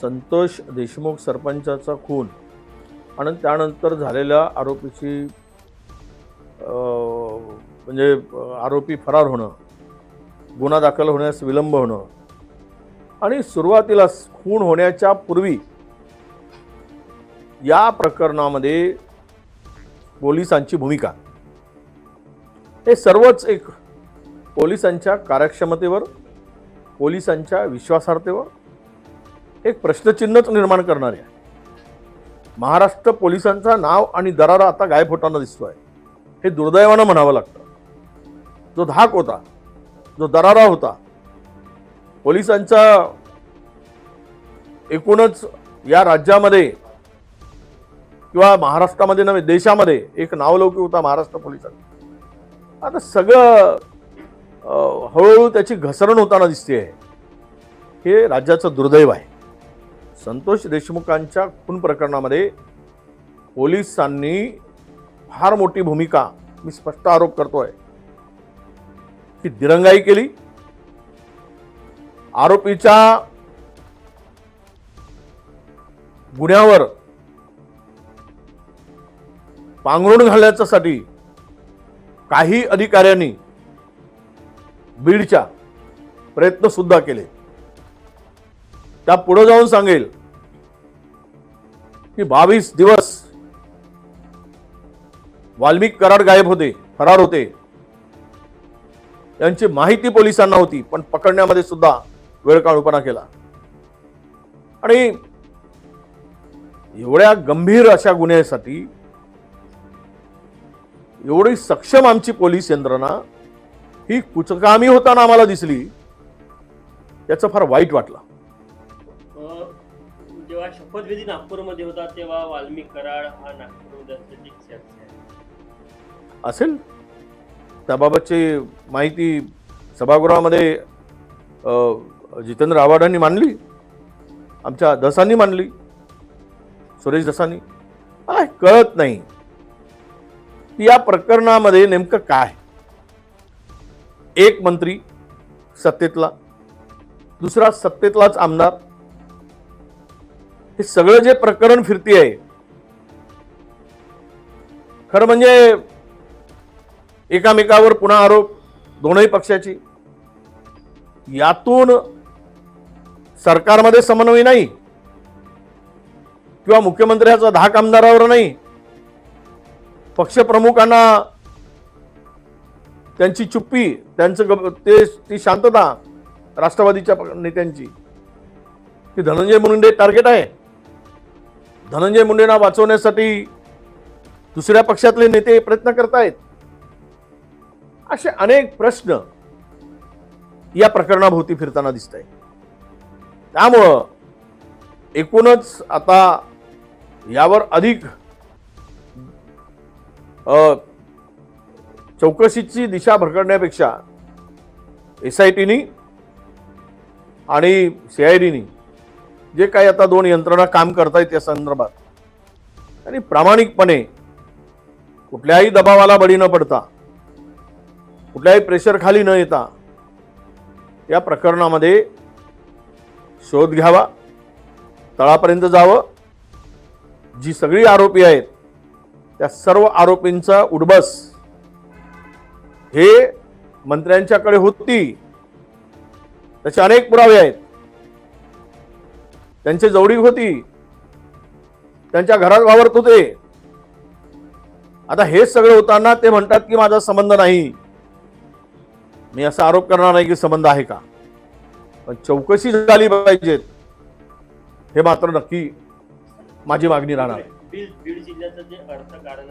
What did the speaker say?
संतोष देशमुख सरपंचाचा खून आणि त्यानंतर झालेल्या आरोपीची म्हणजे आरोपी फरार होणं, गुन्हा दाखल होण्यास विलंब होणं आणि सुरुवातीला खून होण्याच्या पूर्वी या प्रकरणामध्ये पोलिसांची भूमिका, हे सर्वच एक पोलिसांच्या कार्यक्षमतेवर, पोलिसांच्या विश्वासार्हतेवर एक प्रश्नचिन्हच निर्माण करणारे आहे. महाराष्ट्र पोलिसांचा नाव आणि दरारा आता गायब होताना दिसतोय. हे दुर्दैवानं म्हणावं लागतं. जो धाक होता, जो दरारा होता, पोलिसांचा एकूणच या राज्यामध्ये किंवा महाराष्ट्रामध्ये नव्हे देशामध्ये एक नावलौकिक होता महाराष्ट्र पोलिसांचा. आता सगळं हळूहळू त्याची घसरण होताना दिसते. हे राज्याचं दुर्दैव आहे. संतोष देशमुखांच्या खून प्रकरणामध्ये पोलिसांनी फार मोठी भूमिका, मी स्पष्ट आरोप करतोय की दिरंगाई केली. आरोपीच्या गुन्ह्यावर पांघरुण घालण्यासाठी काही अधिकाऱ्यांनी बीडच्या प्रयत्न सुद्धा केले. त्या पुढे जाऊन सांगेल की 22 दिवस वाल्मिक कराड गायब होते, फरार होते. यांची माहिती पोलिसांना होती, पण पकडण्यामध्ये सुद्धा वेळकाळूपणा केला. आणि एवढ्या गंभीर अशा गुन्ह्यासाठी एवढी सक्षम आमची पोलीस यंत्रणा ही कुचकामी होताना आम्हाला दिसली. याचं फार वाईट वाटलं. जेव्हा शपथविधी नागपूरमध्ये होता तेव्हा वाल्मिक कराड हा नागपूरमध्ये असल्याची चर्चा आहे. असेल त्याबाबतची माहिती सभागृहामध्ये जितेंद्र आव्हाडांनी मांडली, आमच्या दसांनी मांडली, सुरेश दसांनी. मला कळत नाही की या प्रकरणामध्ये नेमकं काय. एक मंत्री सत्तेतला, दुसरा सत्तेतलाच आमदार, हे सगळं जे प्रकरण फिरती आहे, खरं म्हणजे एकामेकावर पुन्हा आरोप दोनही पक्षाची. यातून सरकारमध्ये समन्वय नाही किंवा मुख्यमंत्र्याचा धाक आमदारावर नाही, पक्षप्रमुखांना त्यांची चुप्पी, त्यांचं ती शांतता राष्ट्रवादीच्या नेत्यांची, की धनंजय मुंडे टार्गेट आहे. धनंजय मुंडेंना वाचवण्यासाठी दुसऱ्या पक्षातले नेते प्रयत्न करतायत. असे अनेक प्रश्न या प्रकरणाभोवती फिरताना दिसत आहेत. त्यामुळं एकूणच आता यावर अधिक चौकशीची दिशा भरकटण्यापेक्षा SITनी आणि CIDनी जे काही आता दोन यंत्रणा काम करतायत या संदर्भात, आणि प्रामाणिकपणे कुठल्याही दबावाला बळी न पडता, कुठल्याही प्रेशर खाली न येता या प्रकरणामध्ये शोध घ्यावा, तळापर्यंत जावं. जी सगळी आरोपी आहेत त्या सर्व आरोपींचा उडबस हे मंत्र्यांच्याकडे होती. त्याचे अनेक पुरावे आहेत. त्यांची जवळीक होती, त्यांच्या घरात वावरत होते. आता हे सगळं होताना ते म्हणतात की माझा संबंध नाही. मी असा आरोप करणार नाही की संबंध आहे का, पण चौकशी झाली पाहिजेत, हे मात्र नक्की माझी मागणी राहणार आहे. बीड जिल्ह्याचं जे अर्थकारण